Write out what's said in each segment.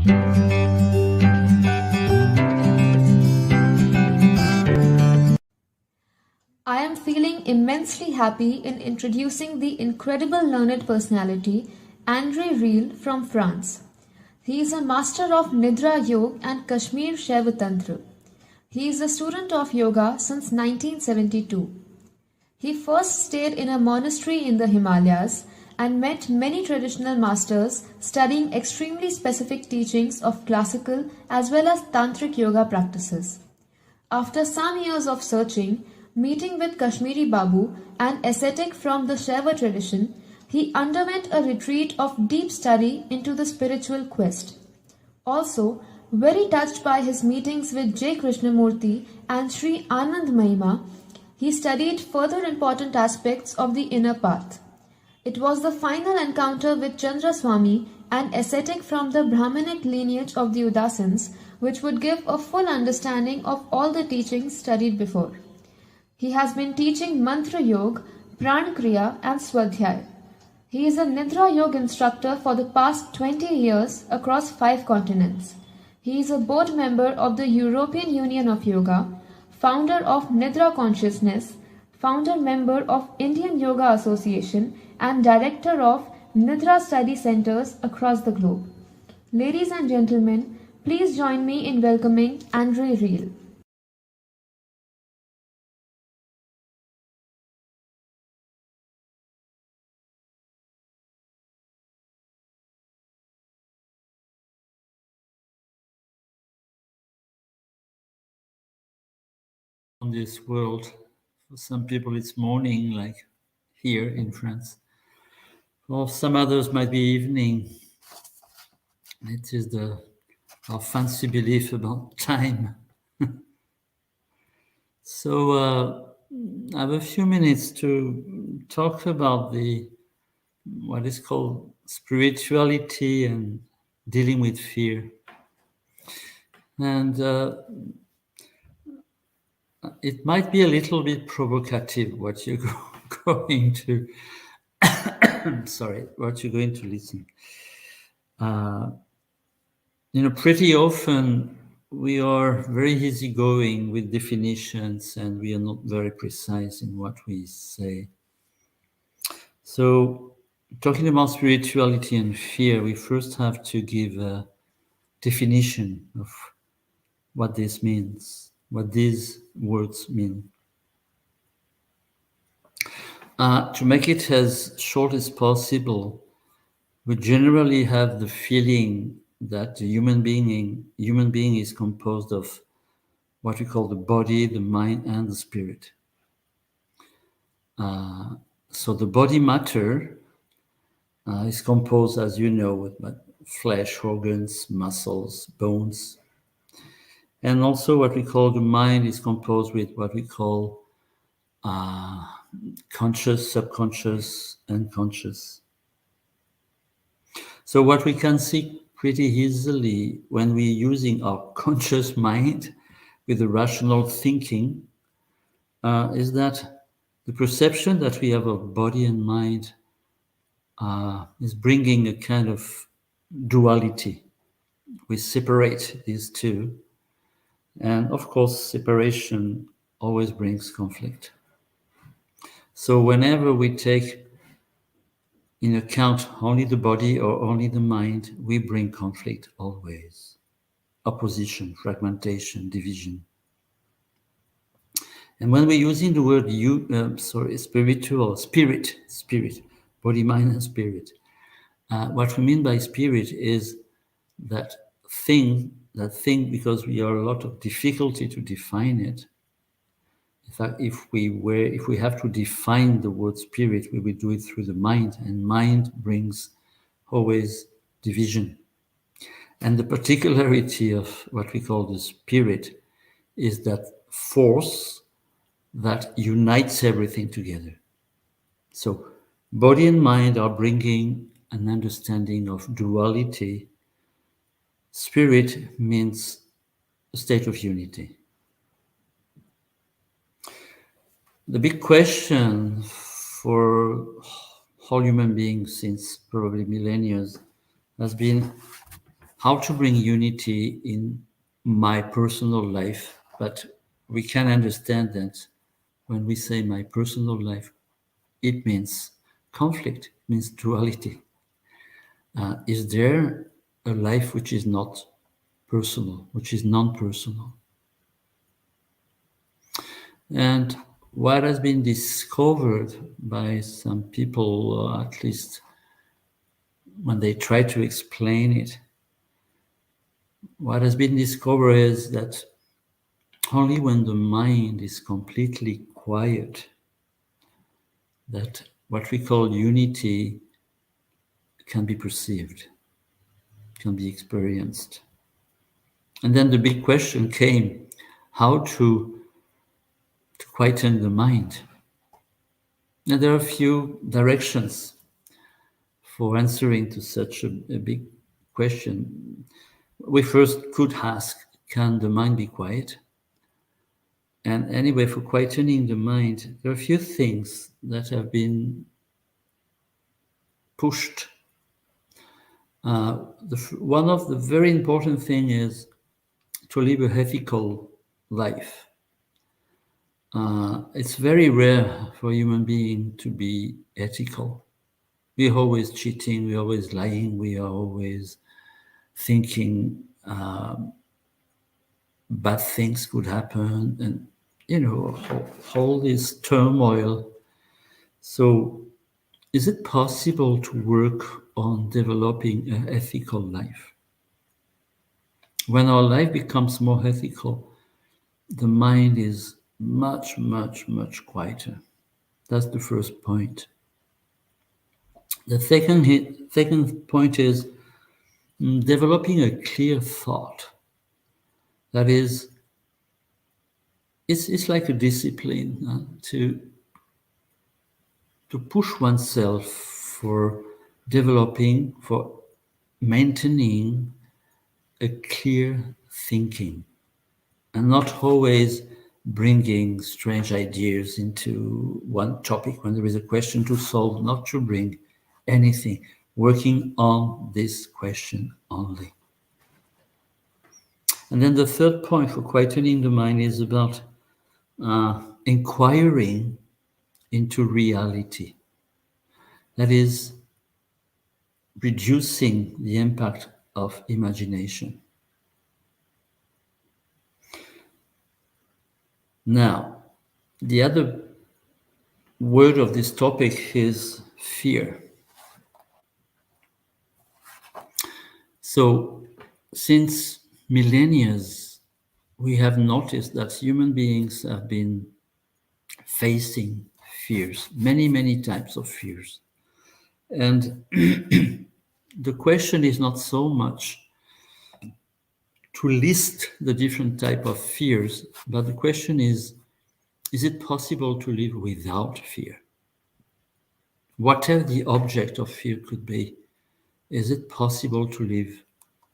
I am feeling immensely happy in introducing the incredible learned personality Andre Riehl from France. He is a master of Nidra Yoga and Kashmir Shaiva Tantra. He is a student of yoga since 1972. He first stayed in a monastery in the Himalayas and met many traditional masters studying extremely specific teachings of classical as well as tantric yoga practices. After some years of searching, meeting with Kashmiri Babu, an ascetic from the Shaiva tradition, he underwent a retreat of deep study into the spiritual quest. Also, very touched by his meetings with J. Krishnamurti and Sri Anand Mahima, he studied further important aspects of the inner path. It was the final encounter with Chandra Swami, an ascetic from the Brahmanic lineage of the Udasins, which would give a full understanding of all the teachings studied before. He has been teaching Mantra Yoga, Pran Kriya and Swadhyay. He is a Nidra Yoga instructor for the past 20 years across 5 continents. He is a board member of the European Union of Yoga, founder of Nidra Consciousness, founder member of Indian Yoga Association and director of Nidra Study Centers across the globe. Ladies and gentlemen, please join me in welcoming Andre Riehl. On this world. For some people, it's morning, like here in France. For some others, might be evening. It is our fancy belief about time. So I have a few minutes to talk about what is called spirituality and dealing with fear. And it might be a little bit provocative what you're going to what you're going to listen. Pretty often we are very easygoing with definitions and we are not very precise in what we say. So talking about spirituality and fear, we first have to give a definition of what this means, what these words mean. To make it as short as possible, we generally have the feeling that the human being is composed of what we call the body, the mind, and the spirit. So the body matter is composed, as you know, with flesh, organs, muscles, bones. And also what we call the mind is composed with what we call conscious, subconscious, and conscious. So what we can see pretty easily when we're using our conscious mind with the rational thinking is that the perception that we have of body and mind is bringing a kind of duality. We separate these two. And of course, separation always brings conflict. So whenever we take in account only the body or only the mind, we bring conflict always. Opposition, fragmentation, division. And when we're using the word spiritual, spirit, body, mind, and spirit, what we mean by spirit is that thing, because we have a lot of difficulty to define it. In fact, if we have to define the word spirit, we will do it through the mind, and mind brings always division. And the particularity of what we call the spirit is that force that unites everything together. So body and mind are bringing an understanding of duality. Spirit means a state of unity. The big question for all human beings since probably millennia has been how to bring unity in my personal life. But we can understand that when we say my personal life, it means conflict, means duality. Is there a life which is not personal, which is non-personal? And what has been discovered by some people, at least when they try to explain it, what has been discovered is that only when the mind is completely quiet, that what we call unity can be perceived, can be experienced. And then the big question came, how to quieten the mind. And there are a few directions for answering to such a big question. We first could ask, can the mind be quiet? And anyway, for quietening the mind, there are a few things that have been pushed. One of the very important thing is to live a ethical life. It's very rare for a human being to be ethical. We're always cheating, we're always lying, we are always thinking bad things could happen, and all this turmoil. So, is it possible to work on developing an ethical life? When our life becomes more ethical, the mind is much, much, much quieter. That's the first point. The second point is developing a clear thought. That is, it's like a discipline to push oneself for developing, for maintaining a clear thinking, and not always bringing strange ideas into one topic when there is a question to solve, not to bring anything, working on this question only. And then the third point for quietening the mind is about inquiring into reality. That is, reducing the impact of imagination. Now, the other word of this topic is fear. So, since millennia, we have noticed that human beings have been facing fears, many, many types of fears. And the question is not so much to list the different type of fears, but the question is it possible to live without fear? Whatever the object of fear could be, is it possible to live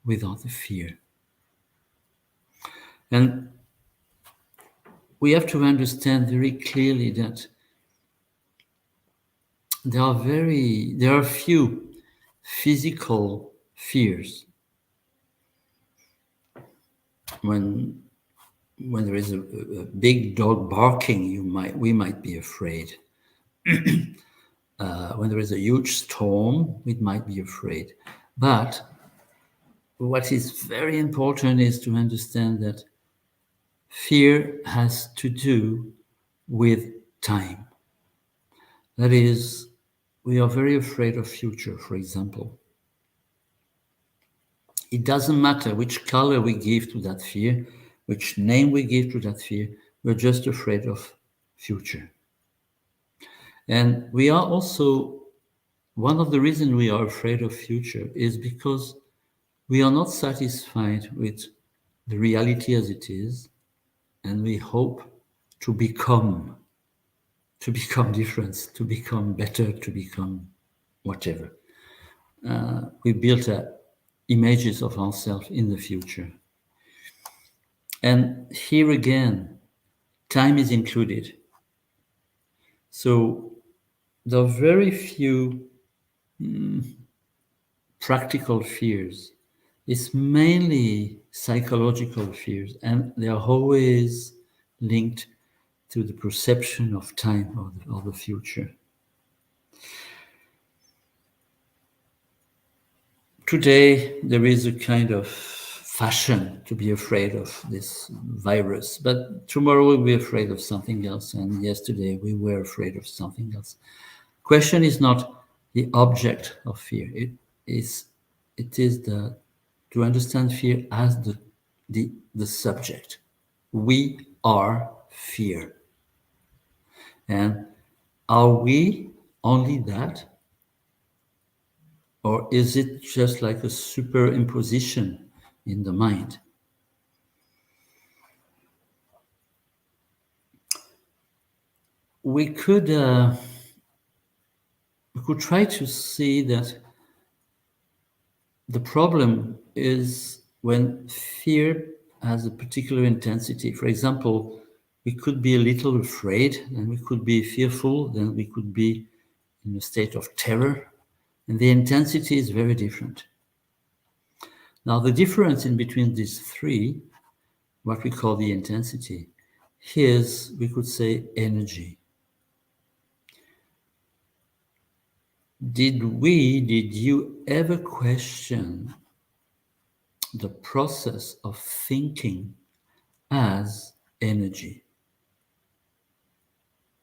without the fear? And we have to understand very clearly that there are few physical fears. When there is a big dog barking, we might be afraid. When there is a huge storm, we might be afraid. But what is very important is to understand that fear has to do with time. That is, we are very afraid of future, for example. It doesn't matter which color we give to that fear, which name we give to that fear, we're just afraid of future. And we are also, one of the reasons we are afraid of future is because we are not satisfied with the reality as it is, and we hope to become different, to become better, to become whatever. We built images of ourselves in the future. And here again, time is included. So there are very few practical fears It's mainly psychological fears, and they are always linked to the perception of time or the future. Today, there is a kind of fashion to be afraid of this virus, but tomorrow we'll be afraid of something else, and yesterday we were afraid of something else. Question is not the object of fear. It is the to understand fear as the subject. We are fear. And are we only that? Or is it just like a superimposition in the mind? We could try to see that the problem is when fear has a particular intensity. For example, we could be a little afraid, and we could be fearful, then we could be in a state of terror, and the intensity is very different. Now, the difference in between these three, what we call the intensity, is, we could say, energy. Did you ever question the process of thinking as energy?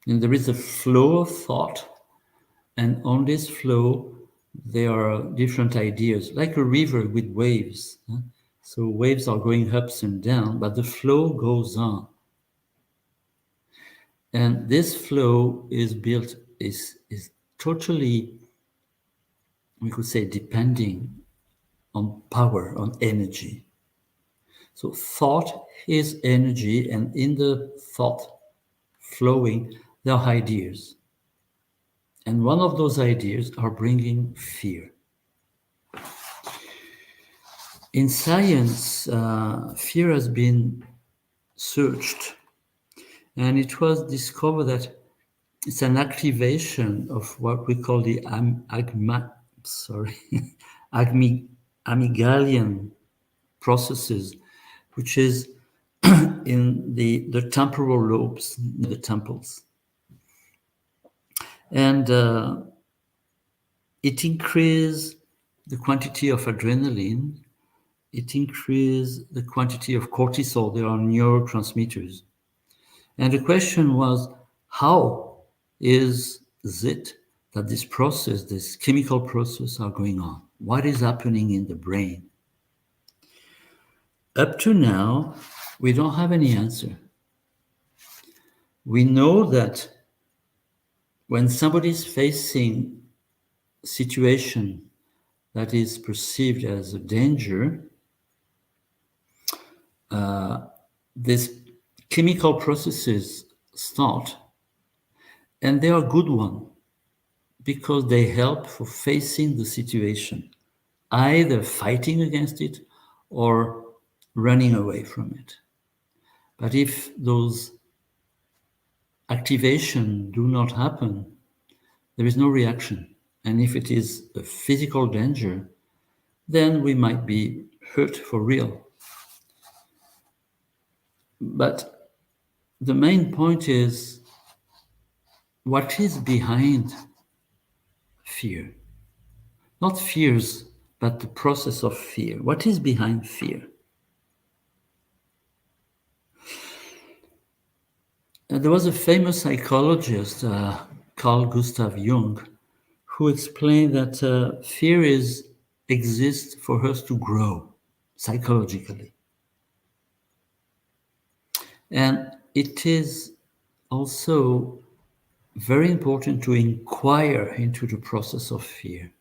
And there is a flow of thought, and on this flow, there are different ideas, like a river with waves. So waves are going ups and down, but the flow goes on. And this flow is built, is totally, we could say, depending on power, on energy. So thought is energy, and in the thought flowing, there are ideas. And one of those ideas are bringing fear. In science, fear has been searched, and it was discovered that it's an activation of what we call the amygdalian processes, which is in the temporal lobes, the temples. And it increases the quantity of adrenaline, it increases the quantity of cortisol, there are neurotransmitters. And the question was, how is it that this process, this chemical process are going on? What is happening in the brain? Up to now, we don't have any answer. We know that when somebody is facing a situation that is perceived as a danger, these chemical processes start, and they are good ones because they help for facing the situation, either fighting against it or running away from it. But if those activation do not happen, there is no reaction. And if it is a physical danger, then we might be hurt for real. But the main point is, what is behind fear? Not fears, but the process of fear. What is behind fear? There was a famous psychologist, Carl Gustav Jung, who explained that fear exists for us to grow psychologically. And it is also very important to inquire into the process of fear.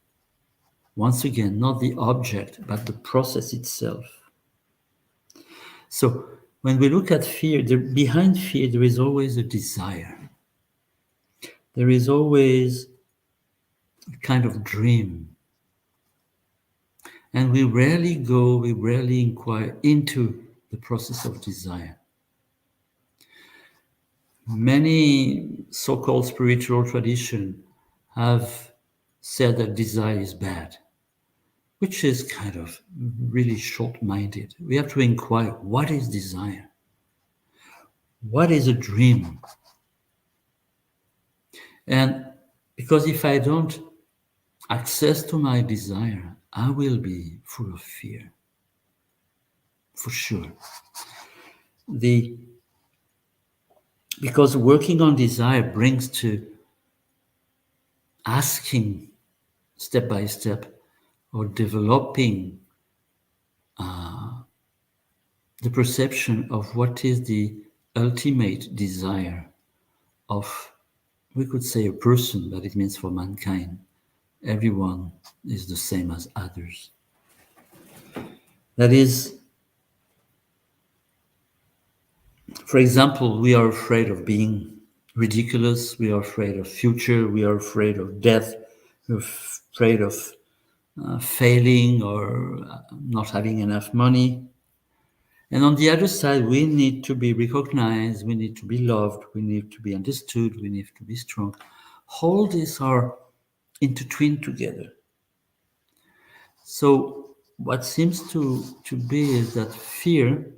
Once again, not the object, but the process itself. So when we look at fear, behind fear, there is always a desire. There is always a kind of dream. And we rarely inquire into the process of desire. Many so-called spiritual traditions have said that desire is bad. which is kind of really short-minded. We have to inquire, what is desire? What is a dream? And because if I don't access to my desire, I will be full of fear, for sure. The Because working on desire brings to asking step by step or developing the perception of what is the ultimate desire of, we could say, a person, but it means for mankind. Everyone is the same as others. That is, for example, we are afraid of being ridiculous, we are afraid of future, we are afraid of death, we're afraid of failing or not having enough money. And on the other side, we need to be recognized, we need to be loved, we need to be understood, we need to be strong. All these are intertwined together. So what seems to be is that fear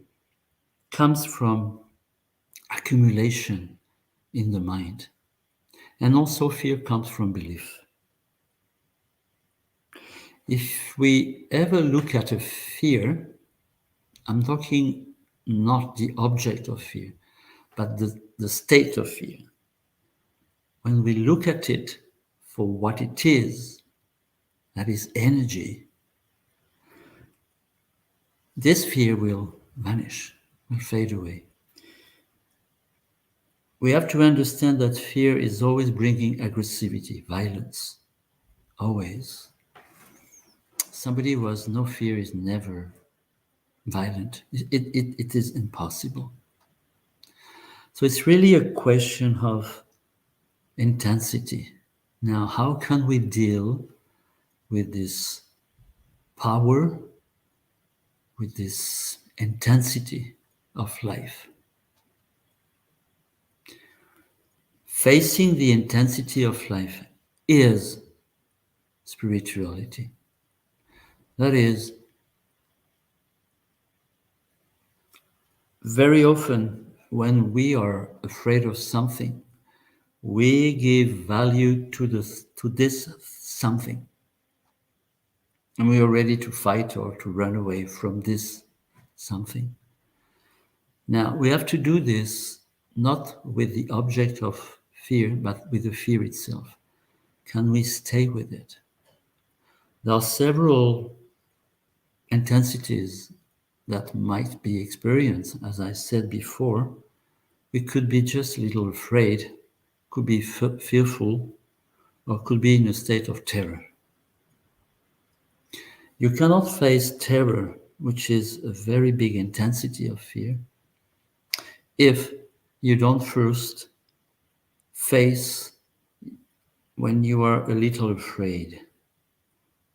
comes from accumulation in the mind. And also fear comes from belief. If we ever look at a fear, I'm talking not the object of fear, but the state of fear. When we look at it for what it is, that is energy, this fear will vanish, will fade away. We have to understand that fear is always bringing aggressivity, violence, always. Somebody who has no fear is never violent. It is impossible. So it's really a question of intensity. Now, how can we deal with this power, with this intensity of life? Facing the intensity of life is spirituality. That is, very often when we are afraid of something, we give value to this something. And we are ready to fight or to run away from this something. Now, we have to do this not with the object of fear, but with the fear itself. Can we stay with it? There are several intensities that might be experienced. As I said before, we could be just a little afraid, could be fearful, or could be in a state of terror. You cannot face terror, which is a very big intensity of fear, if you don't first face when you are a little afraid,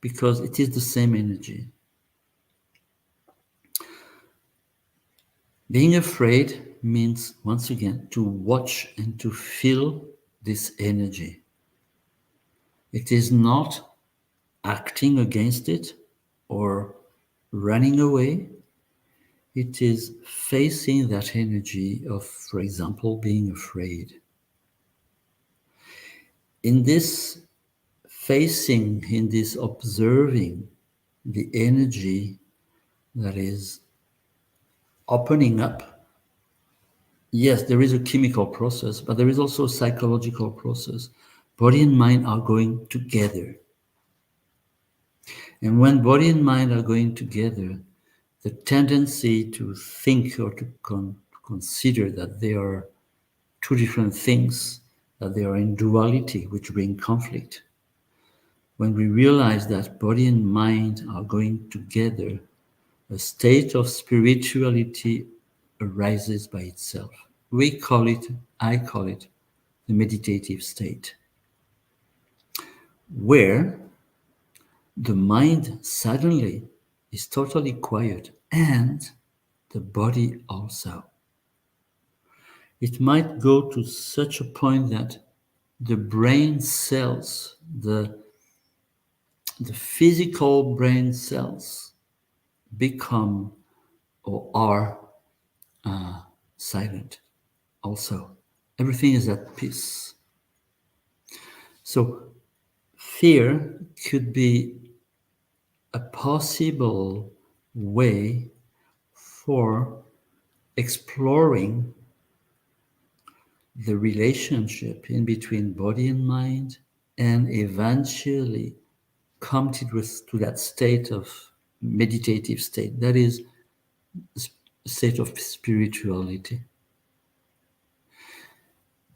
because it is the same energy. Being afraid means, once again, to watch and to feel this energy. It is not acting against it or running away. It is facing that energy of, for example, being afraid. In this facing, in this observing the energy that is opening up, yes, there is a chemical process, but there is also a psychological process. Body and mind are going together. And when body and mind are going together, the tendency to think or to consider that they are two different things, that they are in duality, which bring conflict. When we realize that body and mind are going together, a state of spirituality arises by itself. I call it, the meditative state, where the mind suddenly is totally quiet and the body also. It might go to such a point that the brain cells, the the physical brain cells become or are silent also. Everything is at peace. So fear could be a possible way for exploring the relationship in between body and mind, and eventually come to that state of meditative state, that is a state of spirituality.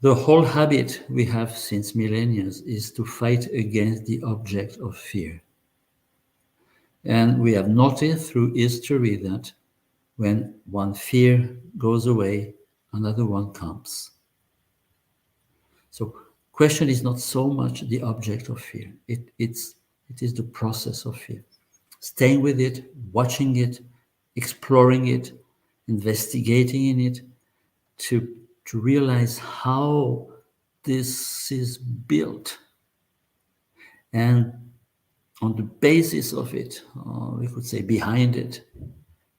The whole habit we have since millennia is to fight against the object of fear. And we have noticed through history that when one fear goes away, another one comes. So question is not so much the object of fear. It is the process of fear. Staying with it, watching it, exploring it, investigating in it, to realize how this is built. And on the basis of it, we could say behind it,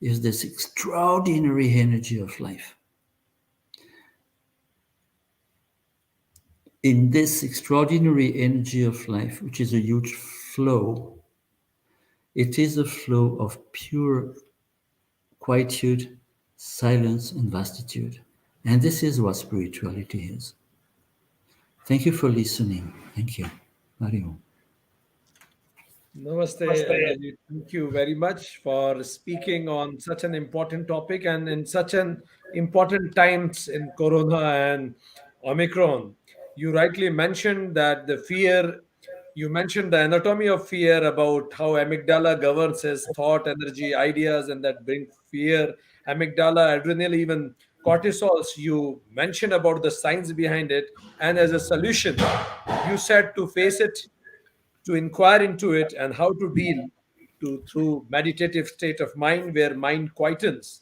is this extraordinary energy of life. In this extraordinary energy of life, which is a huge flow, it is a flow of pure quietude, silence, and vastitude. And this is what spirituality is. Thank you for listening. Thank you. Mario. Namaste, Anjali. Thank you very much for speaking on such an important topic and in such an important times in Corona and Omicron. You rightly mentioned that the fear, you mentioned the anatomy of fear about how amygdala governs his thought, energy, ideas, and that bring fear. Amygdala, adrenaline, even cortisols. You mentioned about the science behind it, and as a solution, you said to face it, to inquire into it, and how to deal to through meditative state of mind where mind quietens,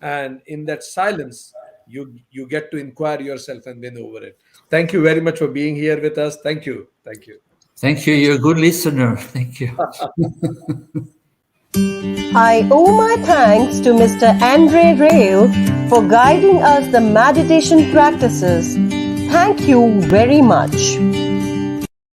and in that silence you get to inquire yourself and win over it. Thank you very much for being here with us. Thank you. Thank you. You're a good listener. Thank you. I owe my thanks to Mr. Andre Riehl for guiding us the meditation practices. Thank you very much.